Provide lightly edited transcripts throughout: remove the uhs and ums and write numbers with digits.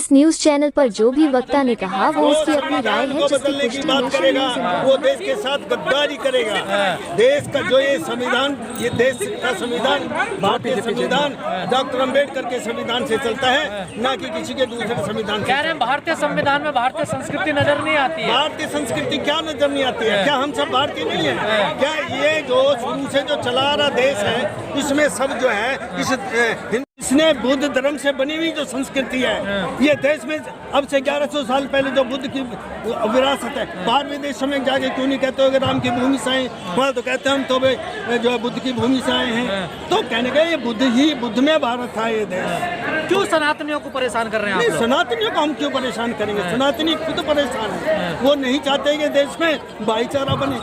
इस news channel पर जो भी वक्ता ने कहा वो उसकी अपनी राय है, जिसकी पुष्टि बात करेगा वो देश के साथ गद्दारी करेगा। देश का जो ये संविधान, ये देश का संविधान, भारतीय संविधान डॉक्टर अम्बेडकर के संविधान से चलता है, न कि किसी के दूसरे संविधान से। कह रहे हैं भारतीय संविधान में भारतीय संस्कृति नजर नहीं आती है। भारतीय संस्कृति क्या नजर नहीं आती है? क्या हम सब भारतीय नहीं है? क्या ये जो शुरू से जो चला रहा देश है, इसमें सब जो है इसने बुद्ध धर्म से बनी हुई जो संस्कृति है, ये देश में अब से 1100 साल पहले जो बुद्ध की विरासत है, बाहर विदेशों में जाके क्यों नहीं कहते हो कि राम की भूमि से आए? वहाँ तो कहते हैं हम तो जो है बुद्ध की भूमि से आए हैं। तो कहने का ये बुद्ध में भारत था ये देश। क्यों सनातनियों को परेशान कर रहे हैं? नहीं, सनातनियों को हम क्यों परेशान करेंगे? सनातनी खुद परेशान है, वो नहीं चाहते कि देश में भाईचारा बने।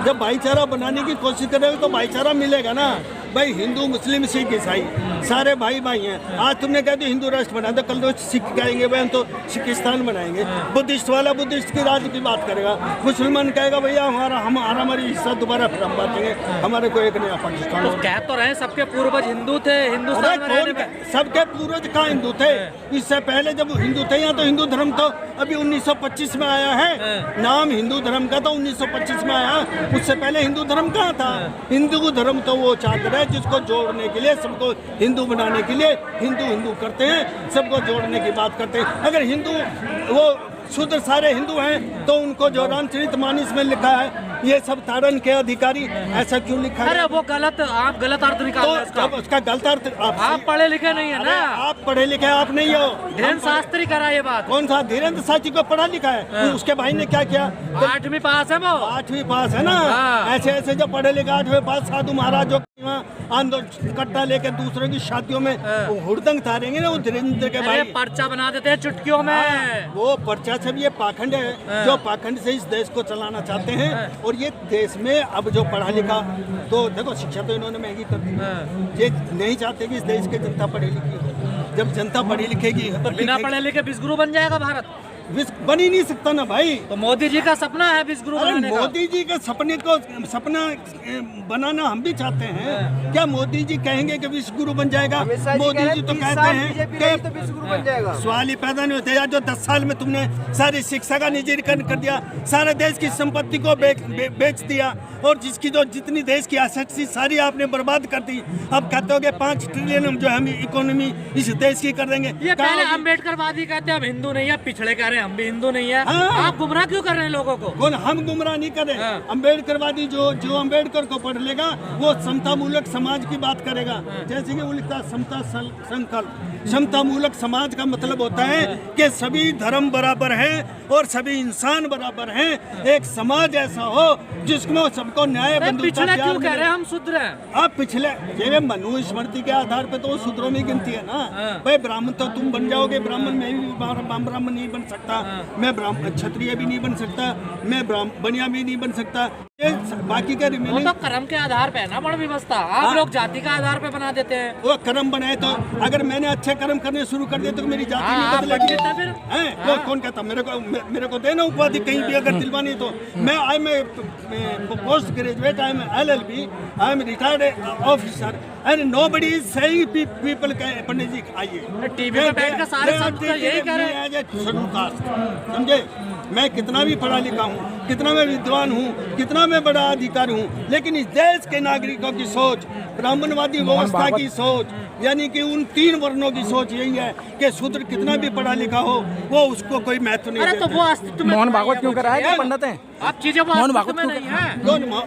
जब भाईचारा बनाने की कोशिश करेंगे तो भाईचारा मिलेगा ना भाई। हिंदू, मुस्लिम, सिख, ईसाई सारे भाई भाई हैं। आज तुमने कह दिया हिंदू राष्ट्र बना दो, कल तो सिख कहेंगे भाई हम तो सिखिस्तान बनाएंगे। बुद्धिस्ट वाला बुद्धिस्ट की राज्य की बात करेगा, मुसलमान कहेगा भैया हमारी हिस्सा दोबारा फिर हम बांटेंगे, हमारे को एक नया पाकिस्तान। तो कह तो रहे सबके पूर्वज हिंदू थे, हिंदुस्तान में रहने में। सबके पूर्वज कहाँ हिंदू थे? इससे पहले जब हिंदू थे यहाँ, तो हिंदू धर्म तो अभी 1925 में आया है। नाम हिंदू धर्म का तो 1925 में आया, उससे पहले हिंदू धर्म कहाँ था? हिंदू धर्म तो वो चादर है जिसको जोड़ने के लिए, सबको हिंदू बनाने के लिए हिंदू करते हैं, सबको जोड़ने की बात करते हैं। अगर हिंदू वो शूद्र सारे हिंदू हैं तो उनको जो रामचरितमानस में लिखा है ये सब तारण के अधिकारी, ऐसा क्यों लिखा है? अरे वो गलत, आप गलत अर्थ निकाल रहे हैं तो उसका गलत अर्थ आप पढ़े लिखे नहीं है ना। आप पढ़े लिखे आप नहीं हो। धीरेन्द्र शास्त्री करा ये बात। कौन सा धीरेन्द्र शास्त्री को पढ़ा लिखा है? उसके भाई ने क्या किया? 8वीं पास है वो। 8वीं पास है ना। ऐसे ऐसे जो पढ़े लिखे 8वीं पास साधु महाराज जो आंदोलन कट्टा लेकर दूसरों की शादियों में हुड़दंग तारेंगे ना, वो धीरेन्द्र के भाई पर्चा बना देते हैं चुटकियों में। वो पर्चा से भी ये पाखंड है, जो पाखंड से इस देश को चलाना चाहते हैं। और ये देश में अब जो पढ़ा लिखा, तो देखो शिक्षा तो इन्होंने महंगी कर दी। ये नहीं चाहते कि इस देश की जनता पढ़ी लिखी हो। जब जनता पढ़ी लिखेगी तो बिना पढ़े लिखे विश्वगुरु बन जाएगा भारत? बन ही नहीं सकता ना भाई। तो मोदी जी का सपना है विश्वगुरु बनाने का। मोदी जी के सपना बनाना हम भी चाहते हैं। क्या मोदी जी कहेंगे कि विश्वगुरु बन जाएगा? मोदी जी तो कहते हैं कि विश्वगुरु बन जाएगा। सवाल ही पैदा नहीं होते यार। जो 10 साल में तुमने सारी शिक्षा का निजीकरण कर दिया, सारे देश की संपत्ति को बेच दिया, और जिसकी जो जितनी देश की एसेट थी सारी आपने बर्बाद कर दी। अब कहते हो कि 5 ट्रिलियन जो हम इकोनॉमी इस देश की कर देंगे। ये पहले अम्बेडकरवादी कहते हैं हम हिंदू नहीं है, पिछड़े कह रहे हैं हम भी हिंदू नहीं है। आप गुमराह क्यों कर रहे हैं लोगों को? कौन? हम गुमराह नहीं कर रहे। अम्बेडकरवादी जो अम्बेडकर को पढ़ लेगा वो समता मूलक समाज की बात करेगा। जैसे कि वो लिखता समता संकल्प। समता मूलक समाज का मतलब होता है कि सभी धर्म बराबर हैं और सभी इंसान बराबर हैं। एक समाज ऐसा हो जिसमें सबको न्याय बंधुता पिछले क्यों कह रहे हैं हम शुद्र हैं? आप पिछले ये मनुस्मृति के आधार पे तो शूद्रों में गिनती है ना भाई। ब्राह्मण तो तुम बन जाओगे, ब्राह्मण में भी ब्राह्मण नहीं बन सकता, मैं ब्राह्मण क्षत्रिय भी नहीं बन सकता, मैं बनिया भी नहीं बन सकता। ये बाकी का वो तो कर्म के आधार पे है ना वर्ण व्यवस्था। आप लोग जाति का आधार पे बना देते हैं। वो कर्म बनाए तो अगर मैंने अच्छे कर्म करने शुरू कर दिए तो मेरी जाति नहीं बदलेगी। फिर कौन कहता मेरे को देना उपाधि कहीं भी अगर दिलवानी तो। मैं I am post graduate, I am LLB, I am retired officer and nobody is saying people Pandit ji आइए टीवी पे बैठ कर सारे सब यही कह रहे हैं। समझे? मैं कितना भी पढ़ा लिखा हूँ, कितना मैं विद्वान हूँ, कितना मैं बड़ा अधिकारी हूँ, लेकिन इस देश के नागरिकों की सोच, ब्राह्मणवादी व्यवस्था की सोच, यानी कि उन 3 वर्णों की सोच यही है कि शूद्र कितना भी पढ़ा लिखा हो वो उसको कोई महत्व नहीं देता। तो वो अस्तित्व में मोहन भागवत क्यों करा है? पंडित हैं आप चीजें मोहन भागवत में नहीं है।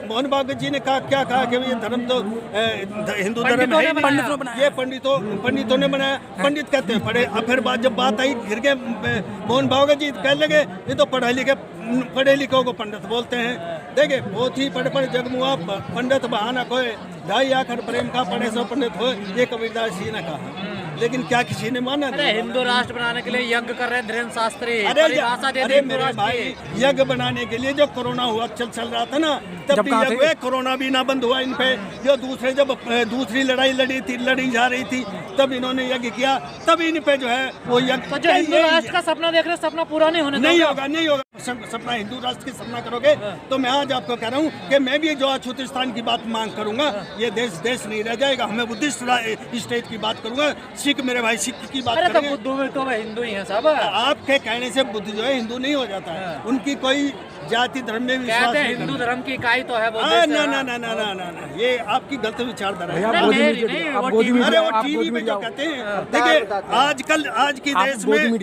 मोहन भागवत जी ने क्या कहा कि ये धर्म तो हिंदू धर्म है, ये पंडितों ने बनाया। पंडित कहते हैं पढ़े। अब फिर जब बात आई फिर के मोहन भागवत जी कहने लगे ये तो पढ़े लिखों को पंडित बोलते हैं। देखिए बहुत ही पढ़ जगमुआ पंडित बहाना कोई, 2.5 आखर प्रेम का पढ़े सो पंडित हो, ये कबीरदास जी ने कहा। लेकिन क्या किसी ने माना? अरे हिंदू राष्ट्र बनाने के लिए यज्ञ कर रहे हैं धीरेन्द्र शास्त्री। अरे मेरे भाई, यज्ञ बनाने के लिए जो कोरोना हुआ चल रहा था ना, तब भी यज्ञ हुए, कोरोना भी ना बंद हुआ इन पे। जो दूसरी लड़ाई लड़ी जा रही थी तब इन्होंने यज्ञ किया, तब इन पे जो है वो यज्ञ। तो जो हिंदू राष्ट्र का सपना देख रहे हैं, सपना पूरा नहीं होगा। सपना हिंदू राष्ट्र की सपना करोगे तो मैं आज आपको कह रहा हूँ कि मैं भी जो अछूतिस्तान की बात मांग करूंगा, ये देश नहीं रह जाएगा। हमें बुद्धिस्ट स्टेट की बात करूंगा, सिख मेरे भाई सिख की बात अरे तो करेंगे। बुद्धू में तो वह हिंदू ही है सब। आपके कहने से बुद्ध जो है हिंदू नहीं हो जाता है, उनकी कोई जाति धर्म में विश्वास कहते हैं नहीं हिंदू करते। धर्म की इकाई तो है वो ना देश ना है। ना ना ना ना ना ना, ये आपकी गलत विचारधारा है। नहीं, मेरी नहीं, वो टीवी अरे वो टीवी पे जो कहते हैं, देखिए आजकल आज की देश में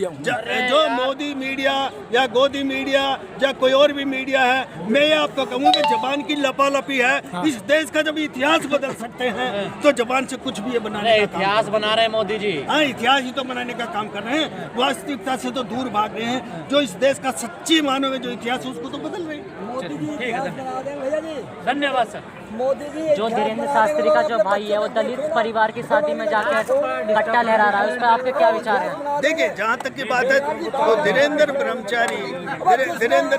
जो मोदी मीडिया या गोदी मीडिया या कोई और भी मीडिया है, मैं ये आपको कहूँ कि जबान की लपालपी है। इस देश का जब इतिहास बदल सकते हैं तो जबान से कुछ भी ये बनाने अरे का काम इतिहास बना रहे हैं मोदी जी। हाँ, इतिहास ही तो बनाने का काम कर रहे हैं, वास्तविकता से तो दूर भाग रहे हैं। जो इस देश का सच्ची मानव है, जो इतिहास है, उसको तो बदल रहे हैं। ठीक है, धन्यवाद सर। जो धीरेन्द्र शास्त्री का जो भाई है वो दलित परिवार की शादी में जाकर कट्टा लहरा रहा है, उस पर आपके क्या विचार है? देखिए, जहाँ तक की बात है तो धीरेन्द्र ब्रह्मचारी धीरेन्द्र